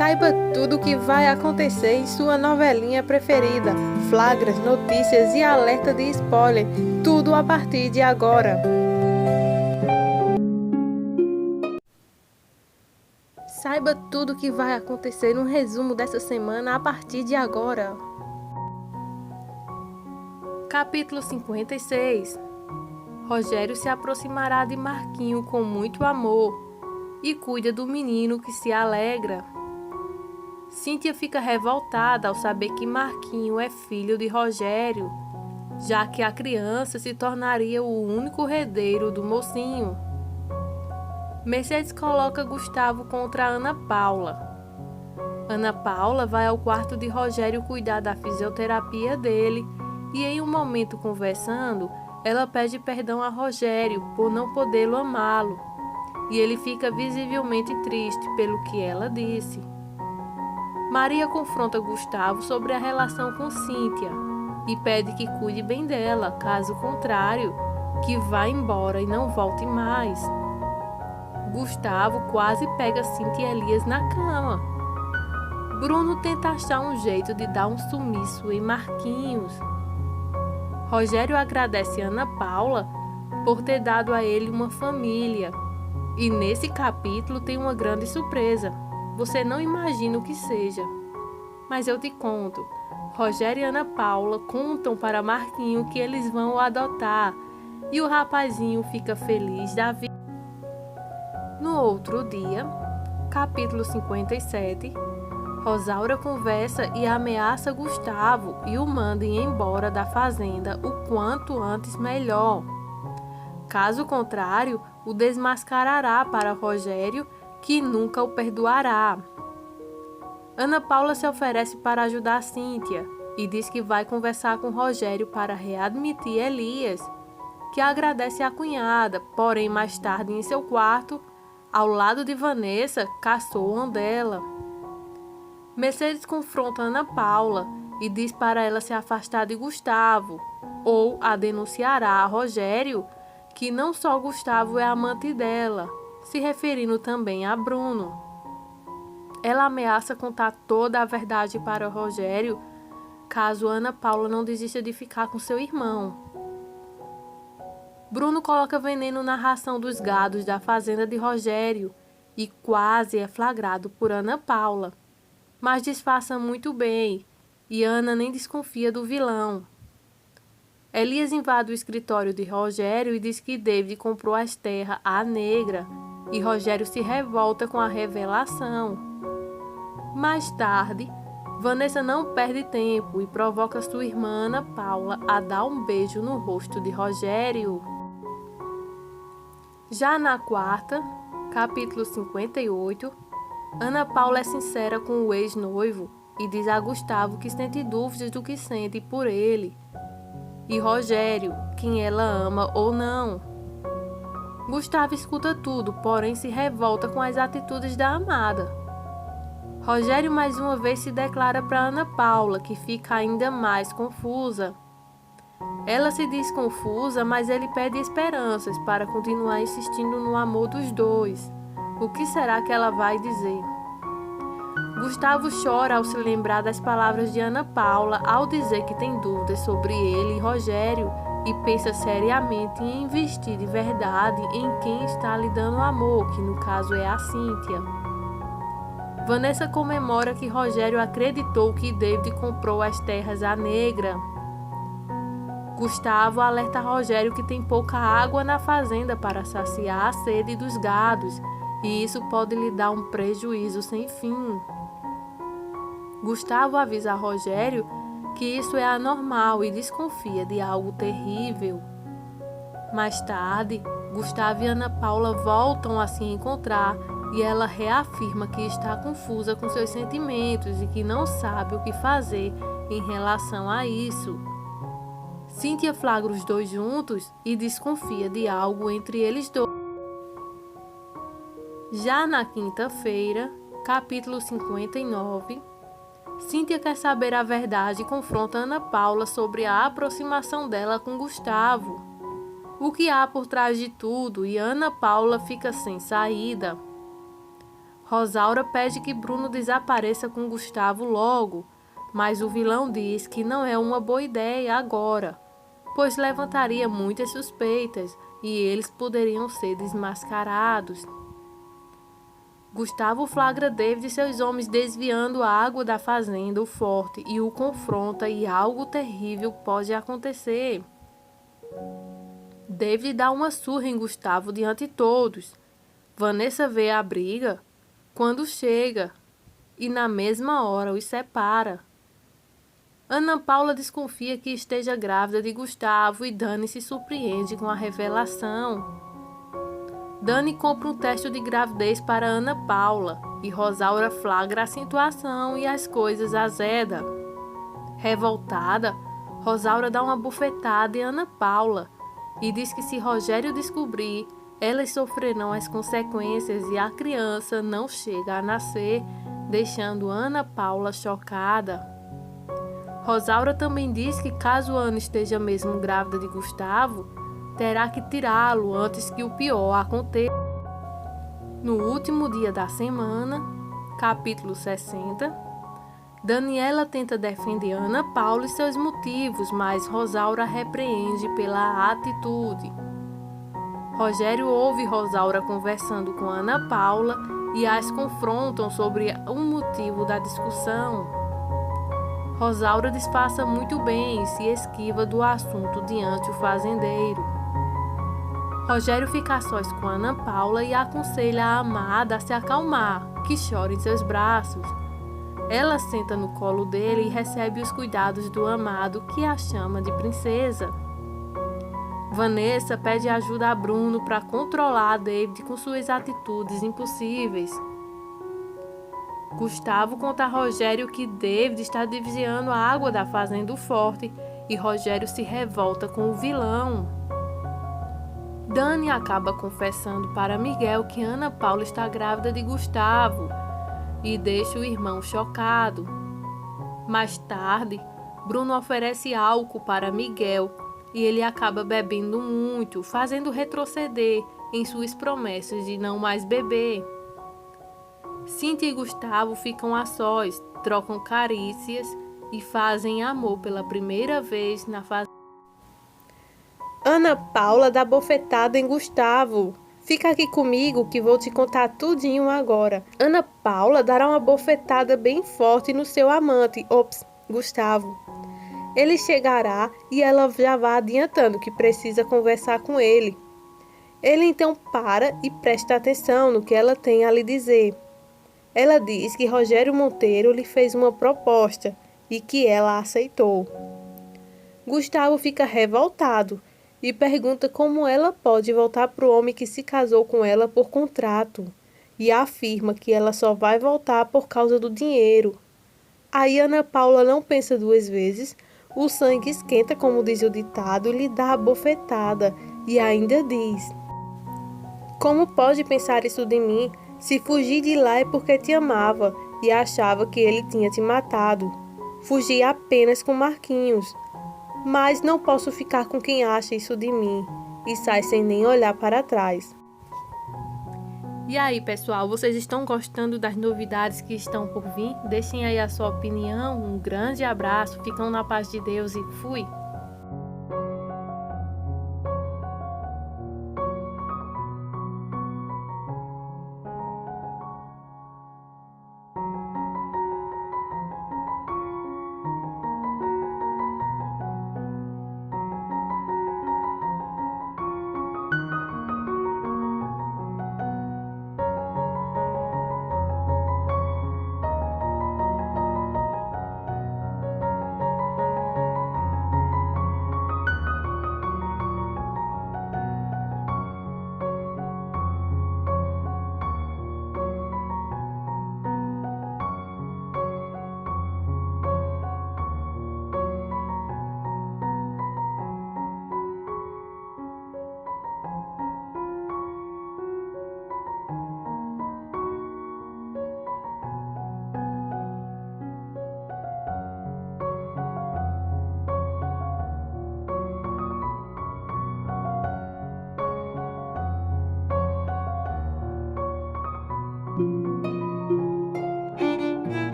Saiba tudo o que vai acontecer em sua novelinha preferida. Flagras, notícias e alerta de spoiler. Tudo a partir de agora. Saiba tudo o que vai acontecer no resumo dessa semana a partir de agora. Capítulo 56. Rogério se aproximará de Marquinho com muito amor e cuida do menino que se alegra. Cíntia fica revoltada ao saber que Marquinho é filho de Rogério, já que a criança se tornaria o único herdeiro do mocinho. Mercedes coloca Gustavo contra Ana Paula. Ana Paula vai ao quarto de Rogério cuidar da fisioterapia dele e, em um momento conversando, ela pede perdão a Rogério por não podê-lo amá-lo, e ele fica visivelmente triste pelo que ela disse. Maria confronta Gustavo sobre a relação com Cíntia e pede que cuide bem dela, caso contrário, que vá embora e não volte mais. Gustavo quase pega Cíntia e Elias na cama. Bruno tenta achar um jeito de dar um sumiço em Marquinhos. Rogério agradece Ana Paula por ter dado a ele uma família. E nesse capítulo tem uma grande surpresa. Você não imagina o que seja, mas eu te conto. Rogério e Ana Paula contam para Marquinho que eles vão o adotar e o rapazinho fica feliz da vida. No outro dia, capítulo 57, Rosaura conversa e ameaça Gustavo e o manda ir embora da fazenda o quanto antes melhor. Caso contrário, o desmascarará para Rogério, que nunca o perdoará. Ana Paula se oferece para ajudar Cíntia e diz que vai conversar com Rogério para readmitir Elias, que agradece a cunhada, porém mais tarde em seu quarto, ao lado de Vanessa, caçoam dela. Mercedes confronta Ana Paula e diz para ela se afastar de Gustavo, ou a denunciará a Rogério, que não só Gustavo é amante dela, se referindo também a Bruno. Ela ameaça contar toda a verdade para Rogério, caso Ana Paula não desista de ficar com seu irmão. Bruno coloca veneno na ração dos gados da fazenda de Rogério e quase é flagrado por Ana Paula, mas disfarça muito bem e Ana nem desconfia do vilão. Elias invade o escritório de Rogério e diz que David comprou as terras à negra, e Rogério se revolta com a revelação. Mais tarde, Vanessa não perde tempo e provoca sua irmã Ana Paula a dar um beijo no rosto de Rogério. Já na quarta, capítulo 58, Ana Paula é sincera com o ex-noivo e diz a Gustavo que sente dúvidas do que sente por ele, e Rogério, quem ela ama ou não. Gustavo escuta tudo, porém se revolta com as atitudes da amada. Rogério mais uma vez se declara para Ana Paula, que fica ainda mais confusa. Ela se diz confusa, mas ele pede esperanças para continuar insistindo no amor dos dois. O que será que ela vai dizer? Gustavo chora ao se lembrar das palavras de Ana Paula ao dizer que tem dúvidas sobre ele e Rogério e pensa seriamente em investir de verdade em quem está lhe dando amor, que no caso é a Cíntia. Vanessa comemora que Rogério acreditou que David comprou as terras à negra. Gustavo alerta Rogério que tem pouca água na fazenda para saciar a sede dos gados e isso pode lhe dar um prejuízo sem fim. Gustavo avisa a Rogério que isso é anormal e desconfia de algo terrível. Mais tarde, Gustavo e Ana Paula voltam a se encontrar e ela reafirma que está confusa com seus sentimentos e que não sabe o que fazer em relação a isso. Cíntia flagra os dois juntos e desconfia de algo entre eles dois. Já na quinta-feira, capítulo 59, Cíntia quer saber a verdade e confronta Ana Paula sobre a aproximação dela com Gustavo. O que há por trás de tudo, e Ana Paula fica sem saída. Rosaura pede que Bruno desapareça com Gustavo logo, mas o vilão diz que não é uma boa ideia agora, pois levantaria muitas suspeitas e eles poderiam ser desmascarados. Gustavo flagra David e seus homens desviando a água da fazenda, o forte, e o confronta e algo terrível pode acontecer. David dá uma surra em Gustavo diante de todos. Vanessa vê a briga quando chega e na mesma hora os separa. Ana Paula desconfia que esteja grávida de Gustavo e Dani se surpreende com a revelação. Dani compra um teste de gravidez para Ana Paula e Rosaura flagra a situação e as coisas azeda. Revoltada, Rosaura dá uma bufetada em Ana Paula e diz que se Rogério descobrir, elas sofrerão as consequências e a criança não chega a nascer, deixando Ana Paula chocada. Rosaura também diz que caso Ana esteja mesmo grávida de Gustavo, terá que tirá-lo antes que o pior aconteça. No último dia da semana, capítulo 60, Daniela tenta defender Ana Paula e seus motivos, mas Rosaura repreende pela atitude. Rogério ouve Rosaura conversando com Ana Paula e as confrontam sobre o motivo da discussão. Rosaura disfarça muito bem e se esquiva do assunto diante o fazendeiro. Rogério fica a sós com Ana Paula e aconselha a amada a se acalmar, que chora em seus braços. Ela senta no colo dele e recebe os cuidados do amado, que a chama de princesa. Vanessa pede ajuda a Bruno para controlar David com suas atitudes impossíveis. Gustavo conta a Rogério que David está desviando a água da fazenda do forte e Rogério se revolta com o vilão. Dani acaba confessando para Miguel que Ana Paula está grávida de Gustavo e deixa o irmão chocado. Mais tarde, Bruno oferece álcool para Miguel e ele acaba bebendo muito, fazendo retroceder em suas promessas de não mais beber. Cíntia e Gustavo ficam a sós, trocam carícias e fazem amor pela primeira vez na fazenda. Ana Paula dá bofetada em Gustavo. Fica aqui comigo que vou te contar tudinho agora. Ana Paula dará uma bofetada bem forte no seu amante, Gustavo. Ele chegará e ela já vai adiantando que precisa conversar com ele. Ele então para e presta atenção no que ela tem a lhe dizer. Ela diz que Rogério Monteiro lhe fez uma proposta e que ela aceitou. Gustavo fica revoltado e pergunta como ela pode voltar para o homem que se casou com ela por contrato e afirma que ela só vai voltar por causa do dinheiro. Aí Ana Paula não pensa duas vezes, o sangue esquenta, como diz o ditado, e lhe dá a bofetada e ainda diz: como pode pensar isso de mim? Se fugir de lá é porque te amava e achava que ele tinha te matado. Fugi apenas com Marquinhos. Mas não posso ficar com quem acha isso de mim. E sai sem nem olhar para trás. E aí, pessoal, vocês estão gostando das novidades que estão por vir? Deixem aí a sua opinião. Um grande abraço. Ficam na paz de Deus e fui!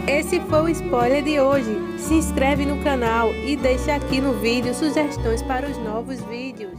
Esse foi o spoiler de hoje. Se inscreve no canal e deixa aqui no vídeo sugestões para os novos vídeos.